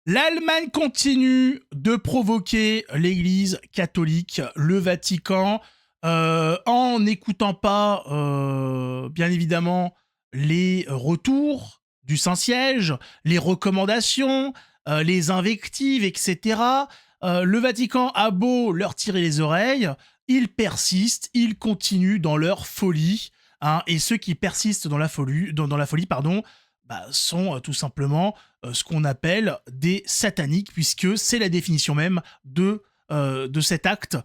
L'Allemagne continue de provoquer l'Église catholique, le Vatican, en n'écoutant pas, bien évidemment, les retours du Saint-Siège, les recommandations, les invectives, etc. Le Vatican a beau leur tirer les oreilles, ils persistent, ils continuent dans leur folie. Hein, et ceux qui persistent dans la folie, sont tout simplement ce qu'on appelle des sataniques, puisque c'est la définition même de cet acte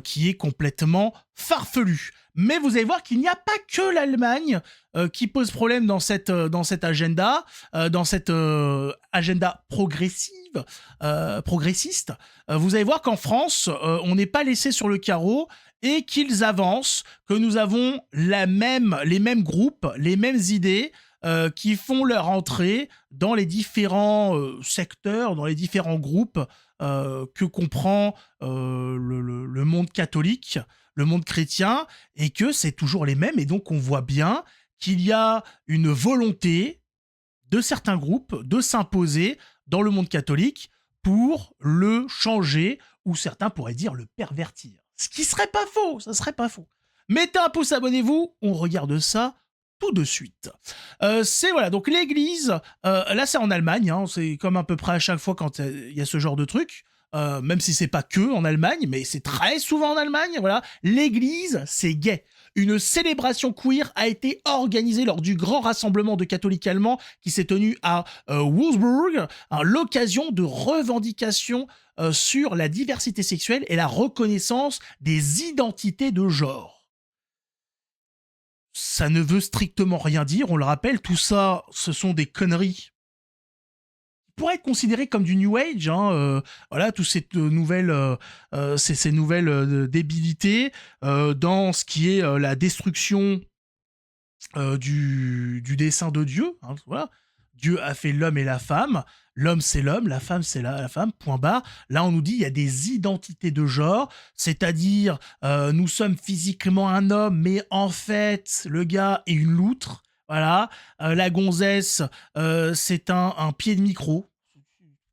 qui est complètement farfelu. Mais vous allez voir qu'il n'y a pas que l'Allemagne qui pose problème dans cet agenda, dans cette agenda progressiste. Vous allez voir qu'en France, on n'est pas laissé sur le carreau et qu'ils avancent, que nous avons les mêmes groupes, les mêmes idées, qui font leur entrée dans les différents secteurs, dans les différents groupes que comprend le monde catholique, le monde chrétien, et que c'est toujours les mêmes. Et donc on voit bien qu'il y a une volonté de certains groupes de s'imposer dans le monde catholique pour le changer, ou certains pourraient dire le pervertir. Ce qui serait pas faux, ça serait pas faux. Mettez un pouce, abonnez-vous, on regarde ça tout de suite. C'est voilà, donc l'église, là c'est en Allemagne, hein, c'est comme à peu près à chaque fois quand il y a ce genre de truc, même si c'est pas que en Allemagne, mais c'est très souvent en Allemagne, voilà. L'église, c'est gay. Une célébration queer a été organisée lors du grand rassemblement de catholiques allemands qui s'est tenu à Wolfsburg, à l'occasion de revendications sur la diversité sexuelle et la reconnaissance des identités de genre. Ça ne veut strictement rien dire, on le rappelle, tout ça, ce sont des conneries qui pourraient être considérées comme du New Age, hein, voilà, toutes ces nouvelles, ces nouvelles débilités dans ce qui est la destruction du dessein de Dieu, hein, voilà. Dieu a fait l'homme et la femme, l'homme c'est l'homme, la femme c'est la femme, point barre. Là on nous dit il y a des identités de genre, c'est-à-dire nous sommes physiquement un homme, mais en fait le gars est une loutre, voilà. La gonzesse c'est un pied de micro,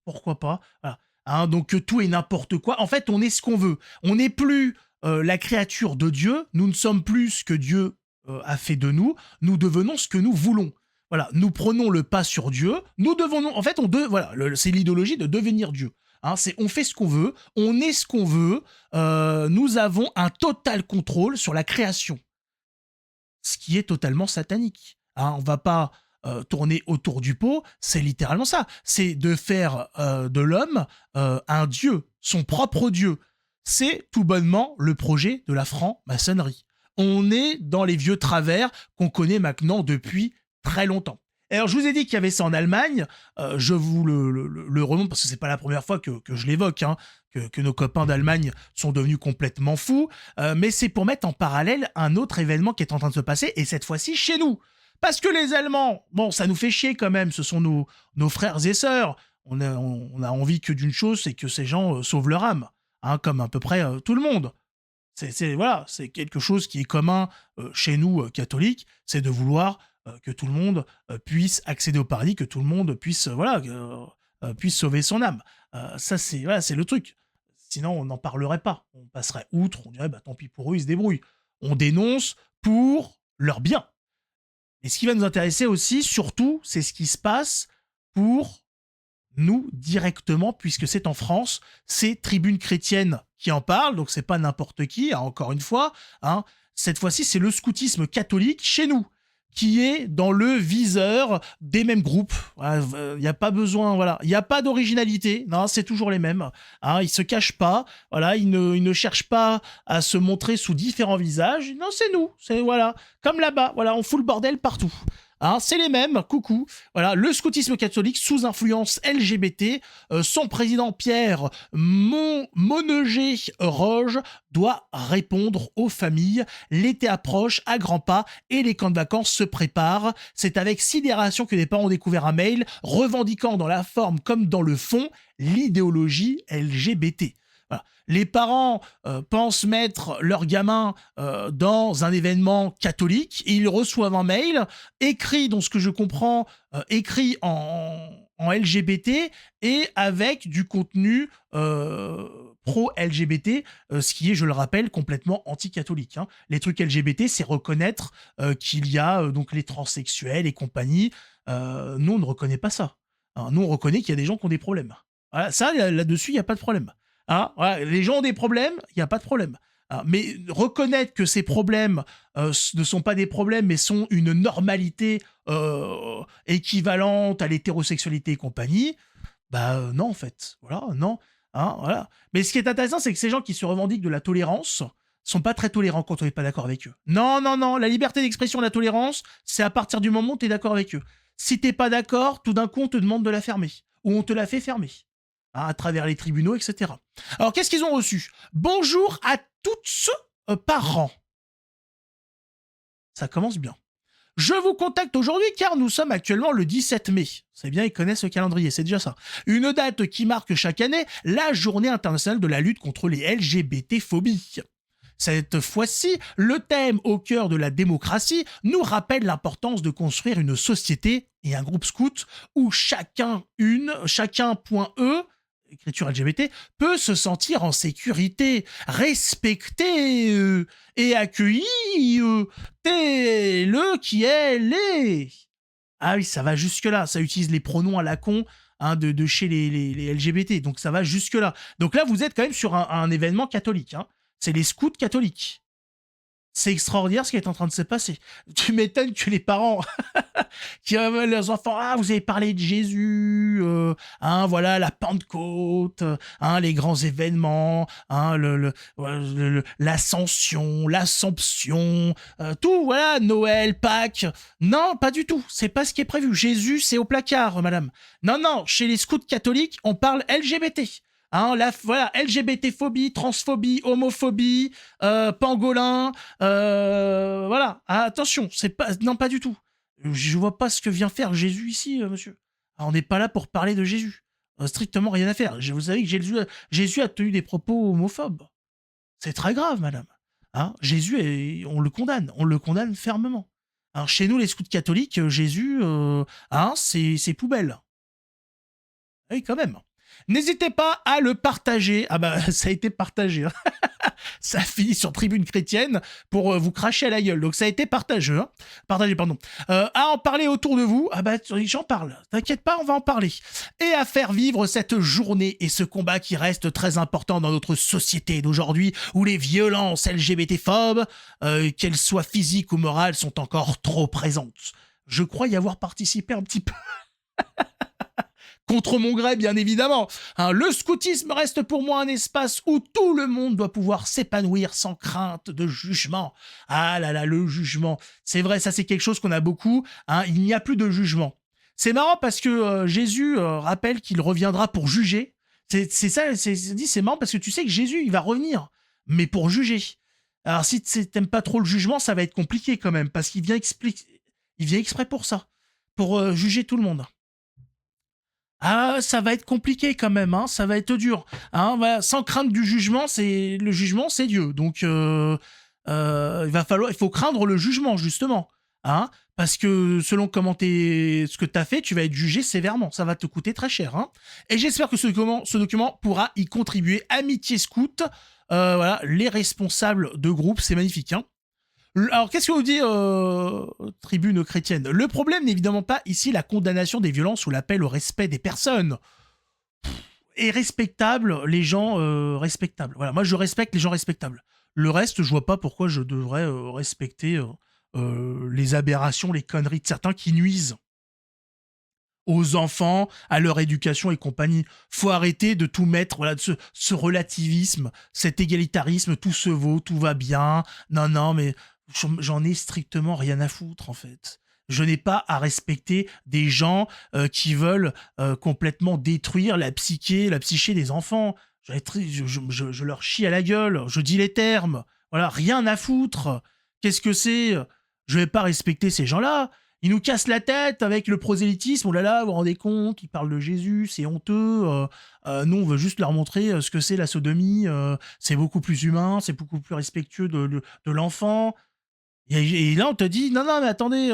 pourquoi pas, voilà. Hein, donc tout et n'importe quoi, en fait on est ce qu'on veut, on n'est plus la créature de Dieu, nous ne sommes plus ce que Dieu a fait de nous, nous devenons ce que nous voulons. Voilà, nous prenons le pas sur Dieu, nous devenons, en fait, voilà, c'est l'idéologie de devenir Dieu. Hein, c'est on fait ce qu'on veut, on est ce qu'on veut, nous avons un total contrôle sur la création, ce qui est totalement satanique. Hein, on va pas tourner autour du pot, c'est littéralement ça. C'est de faire de l'homme un dieu, son propre dieu. C'est tout bonnement le projet de la franc-maçonnerie. On est dans les vieux travers qu'on connaît maintenant depuis très longtemps. Alors, je vous ai dit qu'il y avait ça en Allemagne. Je vous le remonte parce que c'est pas la première fois que je l'évoque, hein, que nos copains d'Allemagne sont devenus complètement fous. Mais c'est pour mettre en parallèle un autre événement qui est en train de se passer, et cette fois-ci chez nous. Parce que les Allemands, bon, ça nous fait chier quand même. Ce sont nos frères et sœurs. On a envie que d'une chose, c'est que ces gens sauvent leur âme, hein, comme à peu près tout le monde. Voilà, c'est quelque chose qui est commun chez nous catholiques, c'est de vouloir que tout le monde puisse accéder au paradis, que tout le monde puisse puisse sauver son âme. Ça c'est voilà, c'est le truc. Sinon on n'en parlerait pas, on passerait outre, on dirait bah tant pis pour eux, ils se débrouillent. On dénonce pour leur bien. Et ce qui va nous intéresser aussi, surtout, c'est ce qui se passe pour nous directement, puisque c'est en France, c'est Tribune Chrétienne qui en parle, donc c'est pas n'importe qui, hein, encore une fois, hein. Cette fois-ci c'est le scoutisme catholique chez nous, qui est dans le viseur des mêmes groupes. Il n'y a pas besoin, voilà, il n'y a pas d'originalité, non, c'est toujours les mêmes, hein, ils se cachent pas, voilà, ils ne cherchent pas à se montrer sous différents visages, non, c'est nous, c'est voilà, comme là-bas, voilà, on fout le bordel partout. Hein, c'est les mêmes, coucou. Voilà, le scoutisme catholique sous influence LGBT, son président Pierre Monneger-Roge doit répondre aux familles. L'été approche à grands pas et les camps de vacances se préparent. C'est avec sidération que les parents ont découvert un mail revendiquant dans la forme comme dans le fond l'idéologie LGBT. Voilà. Les parents pensent mettre leur gamin dans un événement catholique et ils reçoivent un mail écrit, donc ce que je comprends, écrit en LGBT et avec du contenu pro-LGBT, ce qui est, je le rappelle, complètement anti-catholique, hein. Les trucs LGBT, c'est reconnaître qu'il y a donc les transsexuels et compagnie. Nous, on ne reconnaît pas ça, hein. Nous, on reconnaît qu'il y a des gens qui ont des problèmes. Voilà, ça, là-dessus, il n'y a pas de problème, hein. Voilà, les gens ont des problèmes, il n'y a pas de problème. Ah, mais reconnaître que ces problèmes ne sont pas des problèmes, mais sont une normalité équivalente à l'hétérosexualité et compagnie, bah non, en fait. Voilà, non. Hein, voilà. Mais ce qui est intéressant, c'est que ces gens qui se revendiquent de la tolérance sont pas très tolérants quand on n'est pas d'accord avec eux. Non, non, non. La liberté d'expression, la tolérance, c'est à partir du moment où tu es d'accord avec eux. Si t'es pas d'accord, tout d'un coup, on te demande de la fermer. Ou on te la fait fermer. Hein, à travers les tribunaux, etc. Alors, qu'est-ce qu'ils ont reçu? Bonjour à toutes parents. Ça commence bien. Je vous contacte aujourd'hui car nous sommes actuellement le 17 mai. C'est bien, ils connaissent le calendrier, c'est déjà ça. Une date qui marque chaque année la journée internationale de la lutte contre les LGBT-phobies. Cette fois-ci, le thème au cœur de la démocratie nous rappelle l'importance de construire une société et un groupe scout où chacun.e, écriture LGBT, peut se sentir en sécurité, respecté et accueilli tel qui elle est. Ah oui, ça va jusque-là. Ça utilise les pronoms à la con, hein, de chez les LGBT. Donc ça va jusque-là. Donc là, vous êtes quand même sur un événement catholique, hein. C'est les scouts catholiques. C'est extraordinaire ce qui est en train de se passer. Tu m'étonnes que les parents qui veulent leurs enfants, ah, vous avez parlé de Jésus, hein, voilà, la Pentecôte, hein, les grands événements, hein, l'ascension, l'Assomption, tout, voilà, Noël, Pâques. Non, pas du tout. C'est pas ce qui est prévu. Jésus, c'est au placard, madame. Non, non, chez les scouts catholiques, on parle LGBT. Hein, voilà, LGBT-phobie, transphobie, homophobie, pangolin, voilà. Ah, attention, c'est pas, non, pas du tout. Je vois pas ce que vient faire Jésus ici, monsieur. Alors, on n'est pas là pour parler de Jésus. Strictement rien à faire. Vous savez que Jésus a tenu des propos homophobes. C'est très grave, madame. Hein, Jésus, on le condamne fermement. Alors, chez nous, les scouts catholiques, Jésus, hein, c'est poubelle. Oui, quand même. N'hésitez pas à le partager. Ah bah, ça a été partagé, hein. Ça finit sur Tribune Chrétienne pour vous cracher à la gueule. Donc ça a été partagé, hein. Partagé, pardon. À en parler autour de vous. Ah bah, j'en parle. T'inquiète pas, on va en parler. Et à faire vivre cette journée et ce combat qui reste très important dans notre société d'aujourd'hui, où les violences LGBT-phobes, qu'elles soient physiques ou morales, sont encore trop présentes. Je crois y avoir participé un petit peu. Contre mon gré, bien évidemment. Hein, le scoutisme reste pour moi un espace où tout le monde doit pouvoir s'épanouir sans crainte de jugement. Ah là là, le jugement. C'est vrai, ça c'est quelque chose qu'on a beaucoup. Hein, il n'y a plus de jugement. C'est marrant parce que Jésus rappelle qu'il reviendra pour juger. C'est ça, c'est marrant parce que tu sais que Jésus, il va revenir, mais pour juger. Alors si t'aimes pas trop le jugement, ça va être compliqué quand même, parce qu'il vient il vient exprès pour ça, pour juger tout le monde. Ah, ça va être compliqué quand même, hein, ça va être dur. Hein, voilà, sans crainte du jugement, le jugement, c'est Dieu. Donc, il faut craindre le jugement, justement. Hein, parce que selon ce que tu as fait, tu vas être jugé sévèrement. Ça va te coûter très cher. Hein. Et j'espère que ce document pourra y contribuer. Amitié Scout, voilà, les responsables de groupe, c'est magnifique. Hein. Alors, qu'est-ce que vous dit Tribune chrétienne? Le problème n'est évidemment pas ici la condamnation des violences ou l'appel au respect des personnes. Et respectable, les gens respectables. Voilà, moi je respecte les gens respectables. Le reste, je vois pas pourquoi je devrais respecter les aberrations, les conneries de certains qui nuisent aux enfants, à leur éducation et compagnie. Faut arrêter de tout mettre, voilà, de ce relativisme, cet égalitarisme, tout se vaut, tout va bien. Non, non, mais j'en ai strictement rien à foutre, en fait. Je n'ai pas à respecter des gens qui veulent complètement détruire la psyché des enfants. Je leur chie à la gueule, je dis les termes. Voilà, rien à foutre. Qu'est-ce que c'est? Je vais pas respecter ces gens-là. Ils nous cassent la tête avec le prosélytisme. Oh là là, vous vous rendez compte, ils parlent de Jésus, c'est honteux. Nous, on veut juste leur montrer ce que c'est la sodomie. C'est beaucoup plus humain, c'est beaucoup plus respectueux de l'enfant. Et là, on te dit, non, non, mais attendez,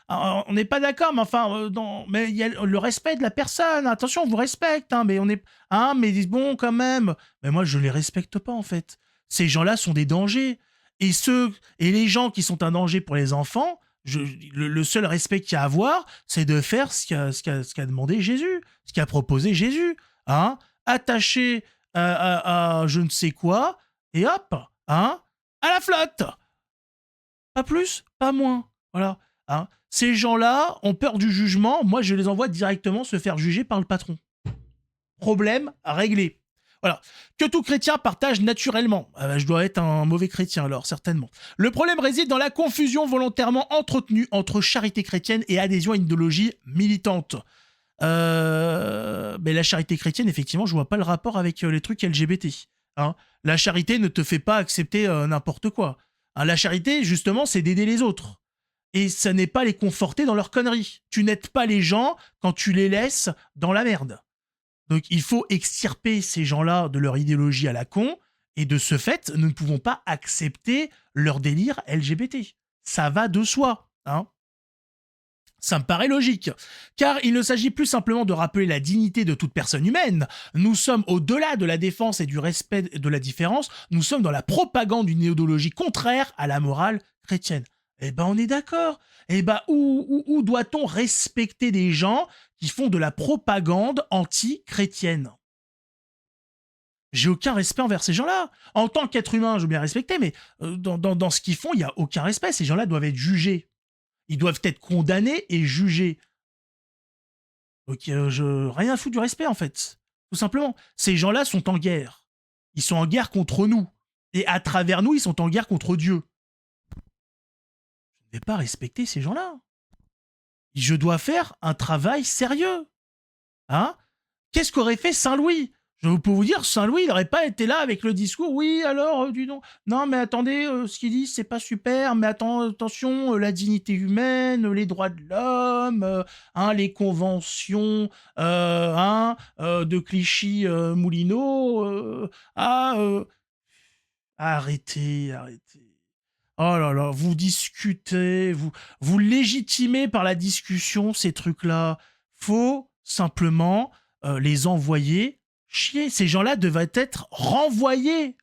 on n'est pas d'accord, mais enfin, mais il y a le respect de la personne. Attention, on vous respecte, hein, mais on est, hein, mais bon, quand même. Mais moi, je les respecte pas, en fait. Ces gens-là sont des dangers. Et et les gens qui sont un danger pour les enfants, le seul respect qu'il y a à avoir, c'est de faire ce qu'a demandé Jésus, ce qu'a proposé Jésus, hein, attaché à je ne sais quoi, et hop, hein, à la flotte. Pas plus, pas moins. Voilà. Hein. Ces gens-là ont peur du jugement. Moi, je les envoie directement se faire juger par le patron. Problème réglé. Voilà. Que tout chrétien partage naturellement. Je dois être un mauvais chrétien alors, certainement. Le problème réside dans la confusion volontairement entretenue entre charité chrétienne et adhésion à une idéologie militante. Mais la charité chrétienne, effectivement, je vois pas le rapport avec les trucs LGBT. Hein. La charité ne te fait pas accepter n'importe quoi. Hein, la charité, justement, c'est d'aider les autres. Et ça n'est pas les conforter dans leurs conneries. Tu n'aides pas les gens quand tu les laisses dans la merde. Donc il faut extirper ces gens-là de leur idéologie à la con, et de ce fait, nous ne pouvons pas accepter leur délire LGBT. Ça va de soi. Hein. Ça me paraît logique, car il ne s'agit plus simplement de rappeler la dignité de toute personne humaine. Nous sommes au-delà de la défense et du respect de la différence, nous sommes dans la propagande d'une idéologie contraire à la morale chrétienne. Eh ben on est d'accord. Eh ben où doit-on respecter des gens qui font de la propagande anti-chrétienne? J'ai aucun respect envers ces gens-là. En tant qu'être humain, je veux bien respecter, mais dans ce qu'ils font, il n'y a aucun respect. Ces gens-là doivent être jugés. Ils doivent être condamnés et jugés. Donc, rien à foutre du respect, en fait. Tout simplement. Ces gens-là sont en guerre. Ils sont en guerre contre nous. Et à travers nous, ils sont en guerre contre Dieu. Je ne vais pas respecter ces gens-là. Je dois faire un travail sérieux. Hein? Qu'est-ce qu'aurait fait Saint-Louis? Je peux vous dire, Saint-Louis, il n'aurait pas été là avec le discours. Oui, alors, dis donc. Non, mais attendez, ce qu'il dit, c'est pas super. Mais attention, la dignité humaine, les droits de l'homme, hein, les conventions de Clichy-Moulineau. Arrêtez, arrêtez. Oh là là, vous discutez, vous légitimez par la discussion ces trucs-là. Faut simplement les envoyer chier. Ces gens-là devaient être renvoyés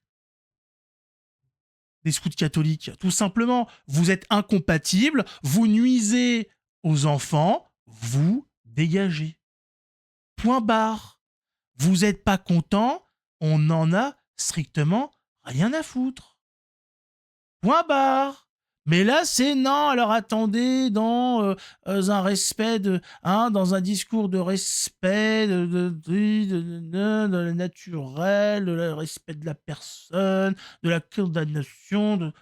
des scouts catholiques. Tout simplement, vous êtes incompatibles, vous nuisez aux enfants, vous dégagez. Point barre. Vous n'êtes pas content, on n'en a strictement rien à foutre. Point barre. Mais là, c'est non. Alors attendez, dans un respect dans un discours de respect de la naturel, de le respect de la personne, de la condamnation.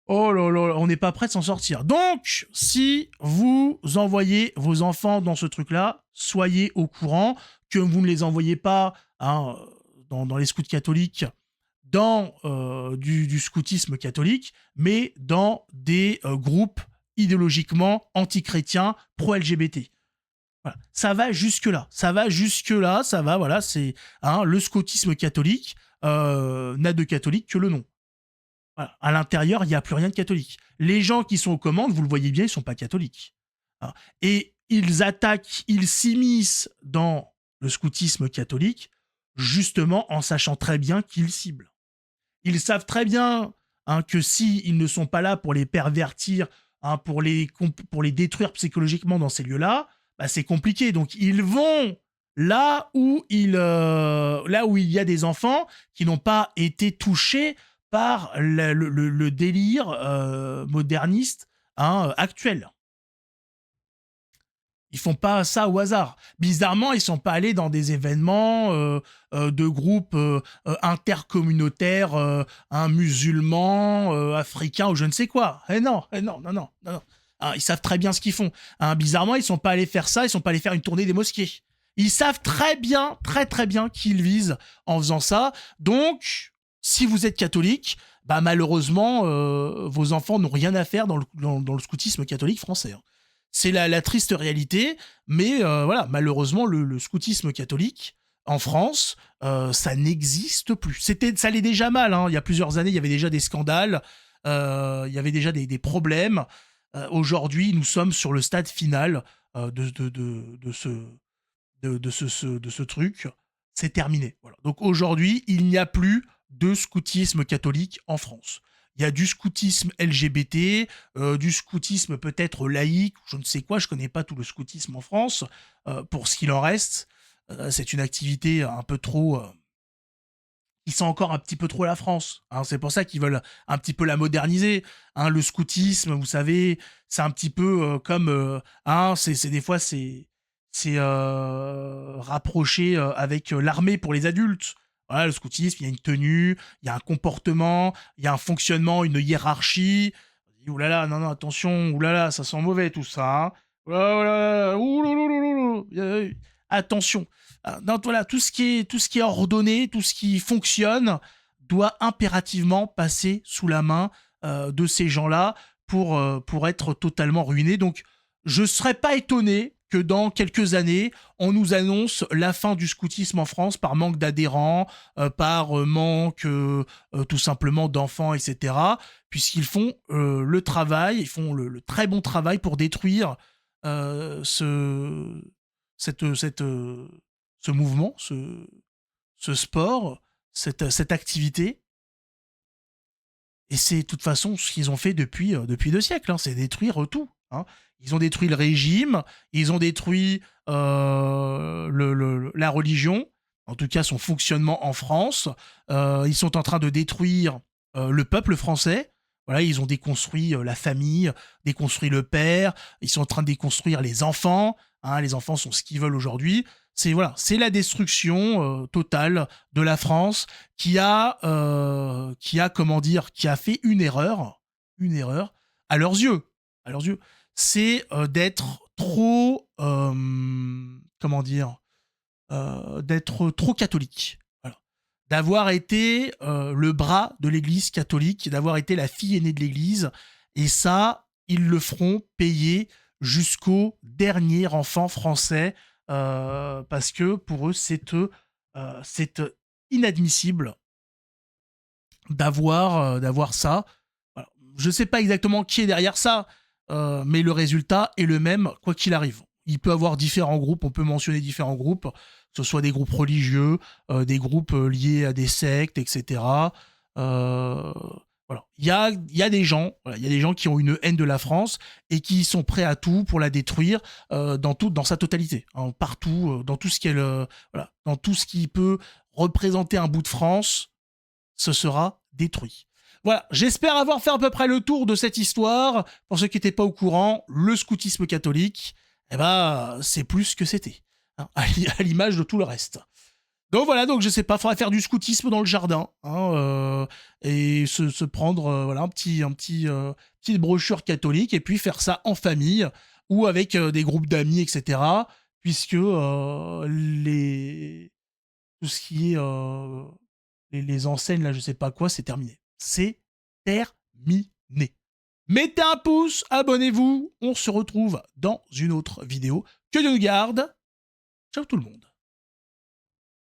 Oh là là, on n'est pas prêt de s'en sortir. Donc, si vous envoyez vos enfants dans ce truc-là, soyez au courant que vous ne les envoyez pas dans les scouts catholiques, dans du scoutisme catholique, mais dans des groupes idéologiquement anti-chrétiens, pro-LGBT. Voilà. Ça va jusque-là. Ça va, voilà, c'est le scoutisme catholique n'a de catholique que le nom. Voilà. À l'intérieur, il n'y a plus rien de catholique. Les gens qui sont aux commandes, vous le voyez bien, ils ne sont pas catholiques. Voilà. Et ils attaquent, ils s'immiscent dans le scoutisme catholique, justement en sachant très bien qu'ils ciblent. Ils savent très bien que s'ils ne sont pas là pour les pervertir, pour les détruire psychologiquement dans ces lieux-là, bah, c'est compliqué. Donc ils vont là où il y a des enfants qui n'ont pas été touchés par le délire moderniste actuel. Ils font pas ça au hasard. Bizarrement, ils sont pas allés dans des événements de groupes intercommunautaires, musulmans, africains ou je ne sais quoi. Non. Ils savent très bien ce qu'ils font. Bizarrement, ils sont pas allés faire ça, ils sont pas allés faire une tournée des mosquées. Ils savent très bien qui ils visent en faisant ça. Donc, si vous êtes catholique, bah malheureusement, vos enfants n'ont rien à faire dans le scoutisme catholique français. C'est la triste réalité, mais voilà, malheureusement, le scoutisme catholique en France, ça n'existe plus. Ça allait déjà mal, il y a plusieurs années, il y avait déjà des scandales. il y avait déjà des problèmes. Aujourd'hui, nous sommes sur le stade final de ce truc. C'est terminé. Voilà. Donc aujourd'hui, il n'y a plus de scoutisme catholique en France. Il y a du scoutisme LGBT, du scoutisme peut-être laïque, je ne sais quoi, je connais pas tout le scoutisme en France. Pour ce qu'il en reste, c'est une activité un peu trop ils sont encore un petit peu trop la France. Hein. C'est pour ça qu'ils veulent un petit peu la moderniser. Hein. Le scoutisme, vous savez, c'est un petit peu comme... hein, c'est des fois, c'est rapproché avec l'armée pour les adultes. Voilà, le scoutisme, il y a une tenue, il y a un comportement, il y a un fonctionnement, une hiérarchie. Ouh là là, non, non, attention, ouh là là, ça sent mauvais tout ça. Hein. Ouh là là, ouh là là là là là. Attention. Donc voilà, tout ce qui est ordonné, tout ce qui fonctionne doit impérativement passer sous la main de ces gens-là pour être totalement ruiné. Donc je ne serais pas étonné que dans quelques années, on nous annonce la fin du scoutisme en France par manque d'adhérents, par manque tout simplement d'enfants, etc. Puisqu'ils font le travail, ils font le très bon travail pour détruire ce mouvement, ce sport, cette activité. Et c'est de toute façon ce qu'ils ont fait depuis 2 siècles, hein, c'est détruire tout. Hein. Ils ont détruit le régime, ils ont détruit la religion, en tout cas son fonctionnement en France. Ils sont en train de détruire le peuple français. Voilà, ils ont déconstruit la famille, déconstruit le père, ils sont en train de déconstruire les enfants. Hein, les enfants sont ce qu'ils veulent aujourd'hui. C'est voilà, c'est la destruction totale de la France comment dire, qui a fait une erreur à leurs yeux, c'est d'être trop, comment dire, d'être trop catholique. Voilà. D'avoir été le bras de l'Église catholique, d'avoir été la fille aînée de l'Église, et ça, ils le feront payer jusqu'au dernier enfant français, parce que pour eux, c'est inadmissible d'avoir ça. Voilà. Je ne sais pas exactement qui est derrière ça, mais le résultat est le même quoi qu'il arrive. Il peut y avoir différents groupes, on peut mentionner différents groupes, que ce soit des groupes religieux, des groupes liés à des sectes, etc. Euh, voilà. Il y a des gens, voilà, il y a des gens qui ont une haine de la France et qui sont prêts à tout pour la détruire dans sa totalité, hein, partout, dans tout ce qu'elle, voilà, dans tout ce qui peut représenter un bout de France, ce sera détruit. Voilà, j'espère avoir fait à peu près le tour de cette histoire. Pour ceux qui n'étaient pas au courant, le scoutisme catholique, eh ben, c'est plus que c'était, hein, à l'image de tout le reste. Donc voilà, donc je sais pas, faudrait faire du scoutisme dans le jardin, hein, et se prendre voilà petite brochure catholique et puis faire ça en famille ou avec des groupes d'amis, etc. Puisque tout ce qui est les enseignes, là, je sais pas quoi, c'est terminé. C'est terminé. Mettez un pouce, abonnez-vous, on se retrouve dans une autre vidéo. Que Dieu nous garde. Ciao tout le monde.